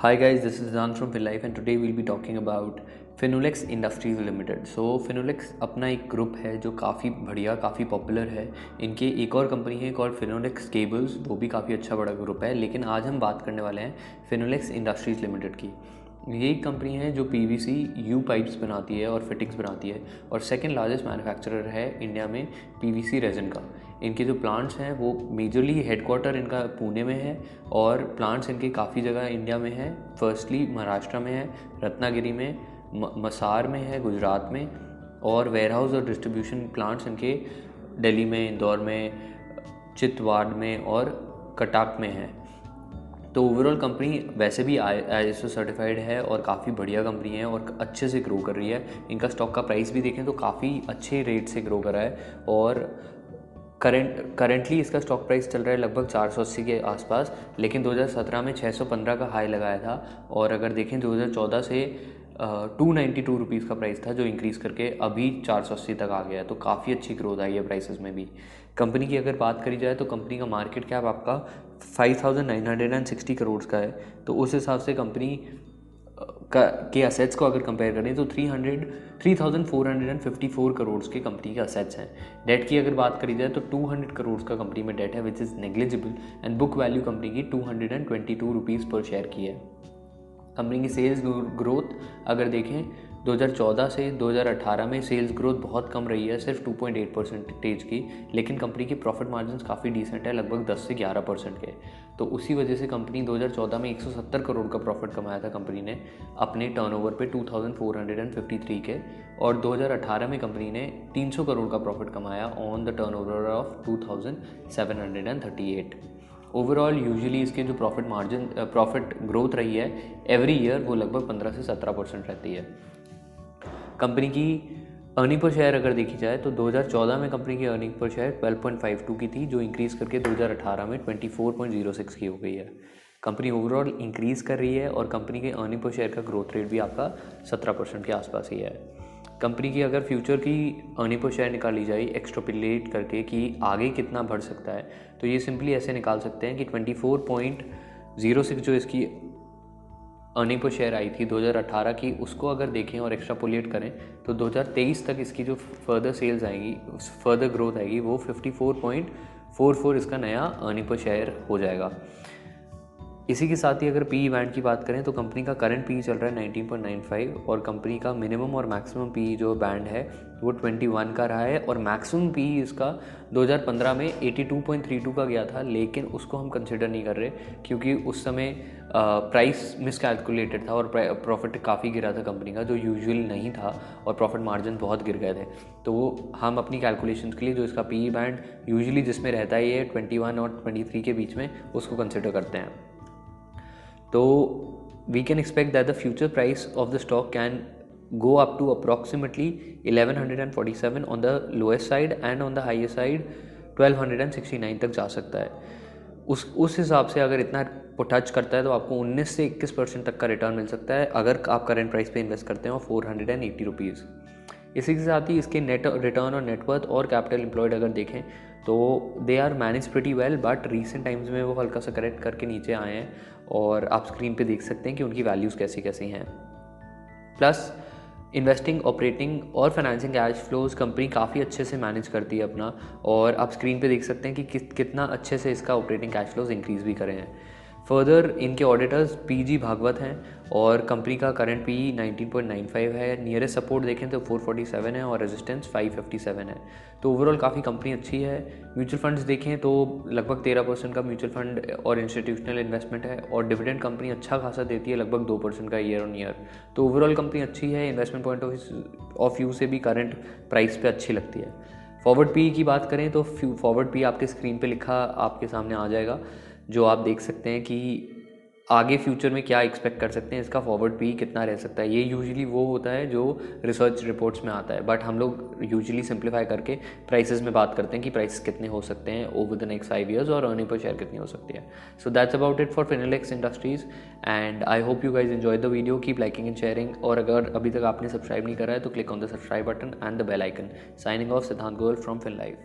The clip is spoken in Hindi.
Hi guys, this is Zan from FinLife and today we'll be talking about Finolex Industries Limited. So Finolex अपना एक ग्रुप है जो काफ़ी बढ़िया, काफ़ी पॉपुलर है. इनकी एक और कंपनी है कॉल्ड फिनोलेक्स केबल्स, वो भी काफ़ी अच्छा बड़ा ग्रुप है. लेकिन आज हम बात करने वाले हैं फिनोलेक्स इंडस्ट्रीज़ लिमिटेड की. ये एक कंपनी है जो पीवीसी यू पाइप्स बनाती है और फिटिंग्स बनाती है और सेकंड लार्जेस्ट मैन्युफैक्चरर है इंडिया में पीवीसी रेजिन का. इनके जो प्लांट्स हैं वो मेजरली हेडक्वार्टर इनका पुणे में है और प्लांट्स इनके काफ़ी जगह इंडिया में है. फर्स्टली महाराष्ट्र में है, रत्नागिरी में, मसार में है गुजरात में, और वेयरहाउस और डिस्ट्रीब्यूशन प्लांट्स इनके दिल्ली में, इंदौर में, चित्तौड़ में और कटक में है. तो ओवरऑल कंपनी वैसे भी ISO सर्टिफाइड है और काफ़ी बढ़िया कंपनी है और अच्छे से ग्रो कर रही है. इनका स्टॉक का प्राइस भी देखें तो काफ़ी अच्छे रेट से ग्रो कर रहा है और करेंटली इसका स्टॉक प्राइस चल रहा है लगभग 480 के आसपास. लेकिन 2017 में 615 का हाई लगाया था और अगर देखें 2014 से 292 रुपीज़ का प्राइस था जो इंक्रीज़ करके अभी 480 तक आ गया है. तो काफ़ी अच्छी ग्रोथ आई है प्राइसेस में भी. कंपनी की अगर बात करी जाए तो कंपनी का मार्केट कैप आपका 5,960 करोड़ का है. तो उस हिसाब से कंपनी के असेट्स को अगर कंपेयर करें तो 3,454 करोड़ के कंपनी के असेट्स हैं. डेट की अगर बात करी जाए तो 200 करोड़ का कंपनी में डेट है which is negligible and book value company की 222 रुपीज़ पर शेयर की है. कंपनी की सेल्स ग्रोथ अगर देखें 2014 से 2018 में सेल्स ग्रोथ बहुत कम रही है, सिर्फ 2.8% की. लेकिन कंपनी की प्रॉफिट मार्जिन्स काफ़ी डिसेंट है, लगभग 10 से 11% के. तो उसी वजह से कंपनी 2014 में 170 करोड़ का प्रॉफिट कमाया था कंपनी ने अपने टर्नओवर पे 2,453 के, और 2018 में कंपनी ने 300 करोड़ का प्रॉफिट कमाया on the turnover of 2,738. Overall usually इसके जो प्रॉफिट ग्रोथ रही है एवरी ईयर वो लगभग 15 से 17% रहती है. कंपनी की अर्निंग पर शेयर अगर देखी जाए तो 2014 में कंपनी की अर्निंग पर शेयर 12.52 की थी जो इंक्रीज़ करके 2018 में 24.06 की हो गई है. कंपनी ओवरऑल इंक्रीज़ कर रही है और कंपनी के अर्निंग पर शेयर का ग्रोथ रेट भी आपका 17% के आसपास ही है. कंपनी की अगर फ्यूचर की अर्निंग पर शेयर निकाली जाए एक्सट्रापोलेट करके कि आगे कितना बढ़ सकता है तो ये सिंपली ऐसे निकाल सकते हैं कि 24.06 जो इसकी अर्निंग पर शेयर आई थी 2018 की, उसको अगर देखें और एक्स्ट्रापोलेट करें तो 2023 तक इसकी जो फर्दर सेल्स आएगी, फर्दर ग्रोथ आएगी, वो 54.44 इसका नया अर्निंग पर शेयर हो जाएगा. इसी के साथ ही अगर PE बैंड की बात करें तो कंपनी का करंट PE चल रहा है 19.95 और कंपनी का मिनिमम और मैक्सिमम PE जो बैंड है वो 21 का रहा है और मैक्सिमम PE इसका 2015 में 82.32 का गया था. लेकिन उसको हम कंसिडर नहीं कर रहे क्योंकि उस समय प्राइस मिसकैलकुलेटेड था और प्रॉफिट काफ़ी गिरा था कंपनी का जो यूजुअल नहीं था और प्रॉफिट मार्जिन बहुत गिर गए थे. तो हम अपनी कैलकुलेशंस के लिए जो इसका PE बैंड यूजुअली जिसमें रहता है ये 21 और 23 के बीच में उसको कंसिडर करते हैं. तो we can expect that the future price of the stock can go up to approximately 1147 on the lowest side and on the highest side 1269 तक जा सकता है. उस हिसाब से अगर इतना टच करता है तो आपको 19 से 21% तक का रिटर्न मिल सकता है अगर आप करेंट प्राइस पे इन्वेस्ट करते हो 480 रुपीज़. इसी के साथ ही इसके नेट रिटर्न और नेटवर्थ और कैपिटल एम्प्लॉयड अगर देखें तो they are manage pretty well, but recent times में वो हल्का सा करेक्ट करके नीचे आए हैं और आप स्क्रीन पे देख सकते हैं कि उनकी वैल्यूज़ कैसी कैसी हैं. प्लस इन्वेस्टिंग, ऑपरेटिंग और फाइनेंसिंग कैश फ्लोज कंपनी काफ़ी अच्छे से मैनेज करती है अपना, और आप स्क्रीन पे देख सकते हैं कि कितना अच्छे से इसका ऑपरेटिंग कैश फ्लोज इंक्रीज़ भी करे हैं. फर्दर इनके ऑडिटर्स PG भागवत हैं और कंपनी का करंट PE 19.95 है. नियरेस्ट सपोर्ट देखें तो 447 है और रेजिस्टेंस 557 है. तो ओवरऑल काफ़ी कंपनी अच्छी है. म्यूचुअल फंड्स देखें तो लगभग 13% का म्यूचुअल फंड और इंस्टीट्यूशनल इन्वेस्टमेंट है और डिविडेंड कंपनी अच्छा खासा देती है, लगभग 2% का ईयर ऑन ईयर. तो ओवरऑल कंपनी अच्छी है. इन्वेस्टमेंट पॉइंट ऑफ व्यू से भी करंट प्राइस पे अच्छी लगती है. फॉरवर्ड PE की बात करें तो फॉरवर्ड PE आपके स्क्रीन पे लिखा आपके सामने आ जाएगा जो आप देख सकते हैं कि आगे फ्यूचर में क्या एक्सपेक्ट कर सकते हैं, इसका फॉरवर्ड PE कितना रह सकता है. ये यूजुअली वो होता है जो रिसर्च रिपोर्ट्स में आता है, बट हम लोग यूजुअली सिंप्लीफाई करके प्राइसेस में बात करते हैं कि प्राइस कितने हो सकते हैं ओवर द नेक्स्ट 5 ईयर्स और अर्निंग पर शेयर कितनी हो सकती है. So that's about it for Finolex industries and I hope you guys enjoy the video. Keep liking and sharing, और अगर अभी तक आपने सब्सक्राइब नहीं करा है तो click on the subscribe button and the bell icon. Signing off Siddhant Goyal from फिनलाइफ.